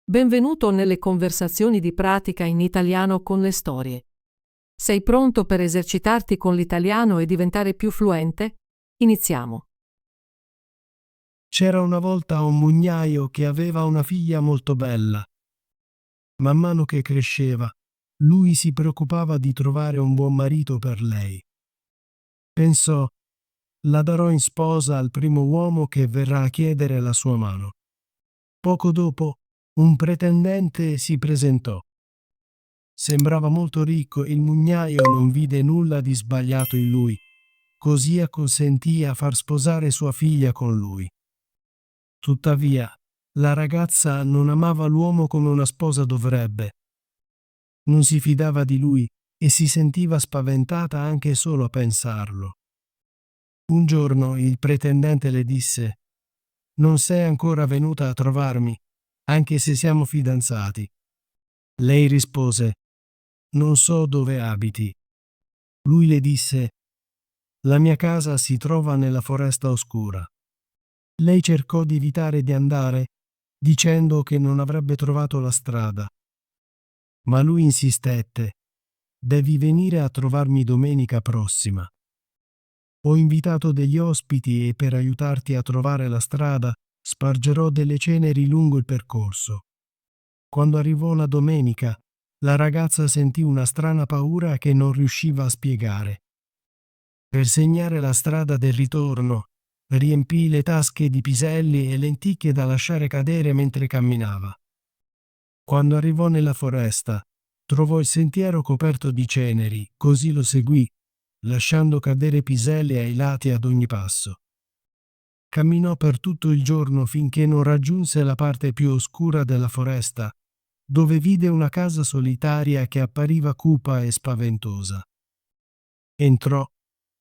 Benvenuto nelle conversazioni di pratica in italiano con le storie. Sei pronto per esercitarti con l'italiano e diventare più fluente? Iniziamo. C'era una volta un mugnaio che aveva una figlia molto bella. Man mano che cresceva, lui si preoccupava di trovare un buon marito per lei. Pensò, la darò in sposa al primo uomo che verrà a chiedere la sua mano. Poco dopo, un pretendente si presentò. Sembrava molto ricco e il mugnaio non vide nulla di sbagliato in lui, così acconsentì a far sposare sua figlia con lui. Tuttavia, la ragazza non amava l'uomo come una sposa dovrebbe. Non si fidava di lui e si sentiva spaventata anche solo a pensarlo. Un giorno il pretendente le disse: «Non sei ancora venuta a trovarmi, anche se siamo fidanzati». Lei rispose: «Non so dove abiti». Lui le disse: «La mia casa si trova nella foresta oscura». Lei cercò di evitare di andare, dicendo che non avrebbe trovato la strada. Ma lui insistette: «Devi venire a trovarmi domenica prossima. Ho invitato degli ospiti e per aiutarti a trovare la strada spargerò delle ceneri lungo il percorso». Quando arrivò la domenica, la ragazza sentì una strana paura che non riusciva a spiegare. Per segnare la strada del ritorno, riempì le tasche di piselli e lenticchie da lasciare cadere mentre camminava. Quando arrivò nella foresta, trovò il sentiero coperto di ceneri, così lo seguì, lasciando cadere piselli ai lati ad ogni passo. Camminò per tutto il giorno finché non raggiunse la parte più oscura della foresta, dove vide una casa solitaria che appariva cupa e spaventosa. Entrò,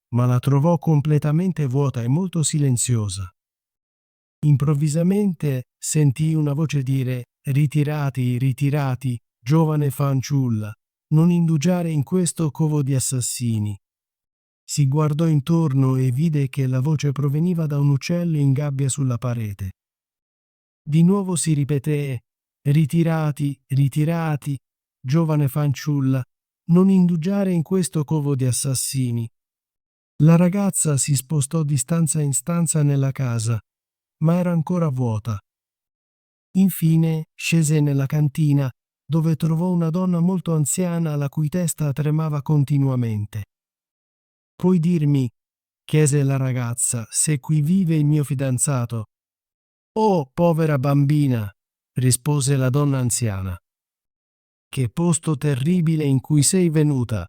ma la trovò completamente vuota e molto silenziosa. Improvvisamente sentì una voce dire: «Ritirati, ritirati, giovane fanciulla, non indugiare in questo covo di assassini». Si guardò intorno e vide che la voce proveniva da un uccello in gabbia sulla parete. Di nuovo si ripeté: «Ritirati, ritirati, giovane fanciulla, non indugiare in questo covo di assassini». La ragazza si spostò di stanza in stanza nella casa, ma era ancora vuota. Infine scese nella cantina, dove trovò una donna molto anziana la cui testa tremava continuamente. «Puoi dirmi», chiese la ragazza, «se qui vive il mio fidanzato?» «Oh, povera bambina», rispose la donna anziana. «Che posto terribile in cui sei venuta!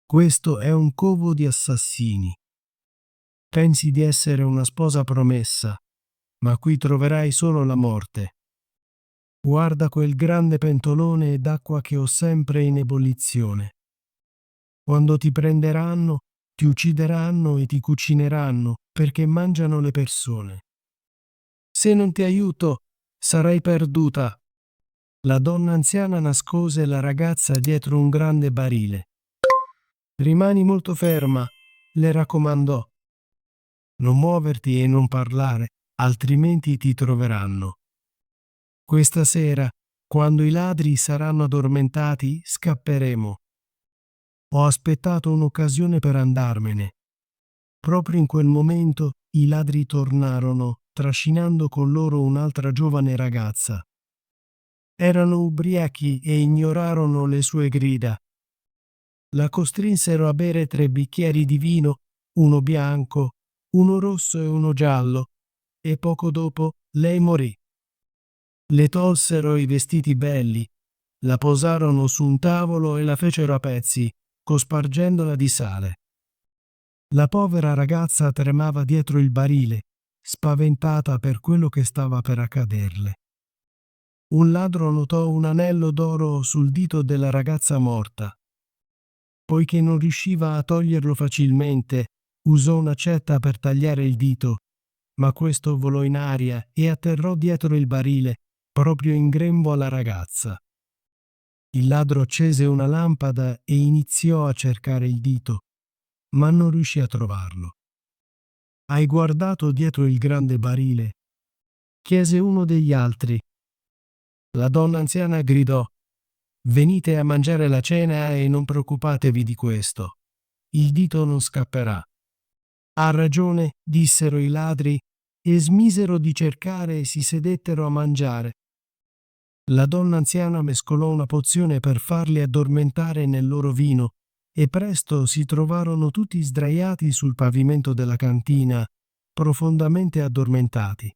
Questo è un covo di assassini. Pensi di essere una sposa promessa, ma qui troverai solo la morte. Guarda quel grande pentolone d'acqua che ho sempre in ebollizione. Quando ti prenderanno, ti uccideranno e ti cucineranno perché mangiano le persone. Se non ti aiuto, sarai perduta». La donna anziana nascose la ragazza dietro un grande barile. «Rimani molto ferma», le raccomandò. «Non muoverti e non parlare, altrimenti ti troveranno. Questa sera, quando i ladri saranno addormentati, scapperemo. Ho aspettato un'occasione per andarmene». Proprio in quel momento i ladri tornarono, trascinando con loro un'altra giovane ragazza. Erano ubriachi e ignorarono le sue grida. La costrinsero a bere 3 bicchieri di vino, uno bianco, uno rosso e uno giallo, e poco dopo lei morì. Le tolsero i vestiti belli, la posarono su un tavolo e la fecero a pezzi, cospargendola di sale. La povera ragazza tremava dietro il barile, spaventata per quello che stava per accaderle. Un ladro notò un anello d'oro sul dito della ragazza morta. Poiché non riusciva a toglierlo facilmente, usò un'accetta per tagliare il dito, ma questo volò in aria e atterrò dietro il barile, proprio in grembo alla ragazza. Il ladro accese una lampada e iniziò a cercare il dito, ma non riuscì a trovarlo. «Hai guardato dietro il grande barile?» chiese uno degli altri. La donna anziana gridò: «Venite a mangiare la cena e non preoccupatevi di questo. Il dito non scapperà». «Ha ragione», dissero i ladri, e smisero di cercare e si sedettero a mangiare. La donna anziana mescolò una pozione per farli addormentare nel loro vino, e presto si trovarono tutti sdraiati sul pavimento della cantina, profondamente addormentati.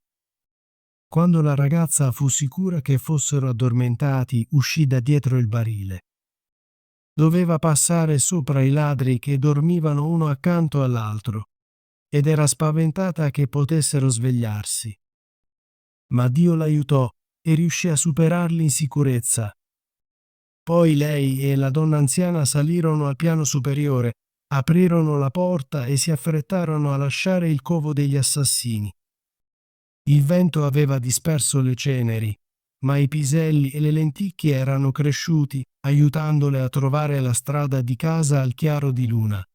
Quando la ragazza fu sicura che fossero addormentati, uscì da dietro il barile. Doveva passare sopra i ladri che dormivano uno accanto all'altro, ed era spaventata che potessero svegliarsi. Ma Dio l'aiutò e riuscì a superarli in sicurezza. Poi lei e la donna anziana salirono al piano superiore, aprirono la porta e si affrettarono a lasciare il covo degli assassini. Il vento aveva disperso le ceneri, ma i piselli e le lenticchie erano cresciuti, aiutandole a trovare la strada di casa al chiaro di luna.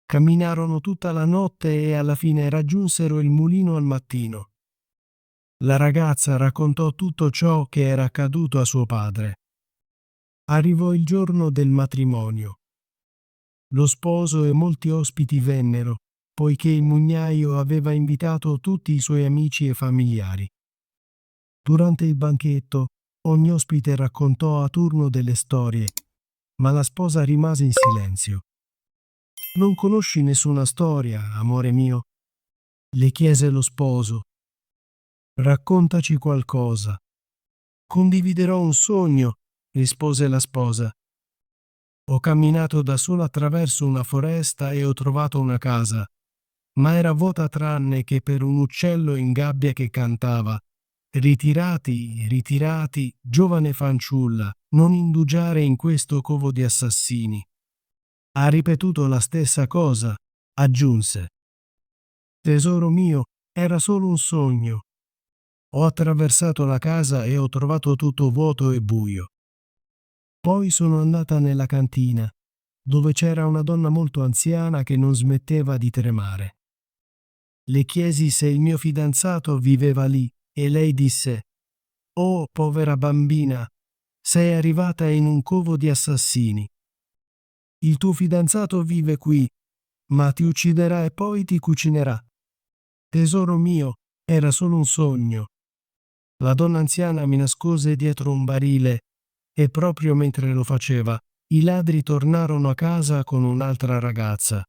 Camminarono tutta la notte e alla fine raggiunsero il mulino al mattino. La ragazza raccontò tutto ciò che era accaduto a suo padre. Arrivò il giorno del matrimonio. Lo sposo e molti ospiti vennero, poiché il mugnaio aveva invitato tutti i suoi amici e familiari. Durante il banchetto, ogni ospite raccontò a turno delle storie, ma la sposa rimase in silenzio. «Non conosci nessuna storia, amore mio?» le chiese lo sposo. «Raccontaci qualcosa». «Condividerò un sogno», rispose la sposa. «Ho camminato da sola attraverso una foresta e ho trovato una casa, ma era vuota tranne che per un uccello in gabbia che cantava: «Ritirati, ritirati, giovane fanciulla, non indugiare in questo covo di assassini». Ha ripetuto la stessa cosa, aggiunse. «Tesoro mio, era solo un sogno. Ho attraversato la casa e ho trovato tutto vuoto e buio. Poi sono andata nella cantina, dove c'era una donna molto anziana che non smetteva di tremare. Le chiesi se il mio fidanzato viveva lì e lei disse: «Oh, povera bambina, sei arrivata in un covo di assassini. Il tuo fidanzato vive qui, ma ti ucciderà e poi ti cucinerà». «Tesoro mio, era solo un sogno». La donna anziana mi nascose dietro un barile e proprio mentre lo faceva, i ladri tornarono a casa con un'altra ragazza.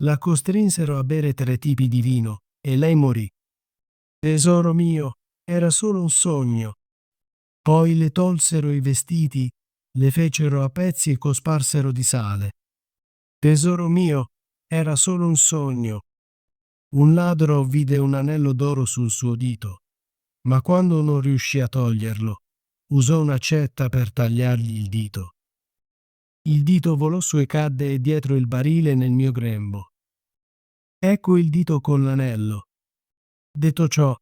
La costrinsero a bere 3 tipi di vino e lei morì. «Tesoro mio, era solo un sogno». Poi le tolsero i vestiti, le fecero a pezzi e cosparsero di sale. «Tesoro mio, era solo un sogno». Un ladro vide un anello d'oro sul suo dito, ma quando non riuscì a toglierlo, usò un'accetta per tagliargli il dito. Il dito volò su e cadde dietro il barile nel mio grembo. «Ecco il dito con l'anello». Detto ciò,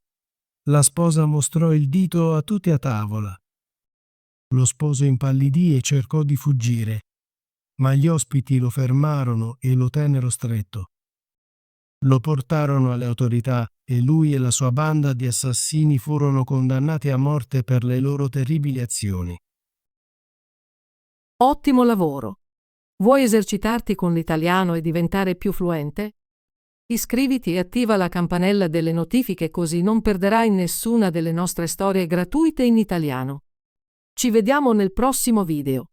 la sposa mostrò il dito a tutti a tavola. Lo sposo impallidì e cercò di fuggire, ma gli ospiti lo fermarono e lo tennero stretto. Lo portarono alle autorità e lui e la sua banda di assassini furono condannati a morte per le loro terribili azioni. Ottimo lavoro! Vuoi esercitarti con l'italiano e diventare più fluente? Iscriviti e attiva la campanella delle notifiche così non perderai nessuna delle nostre storie gratuite in italiano. Ci vediamo nel prossimo video.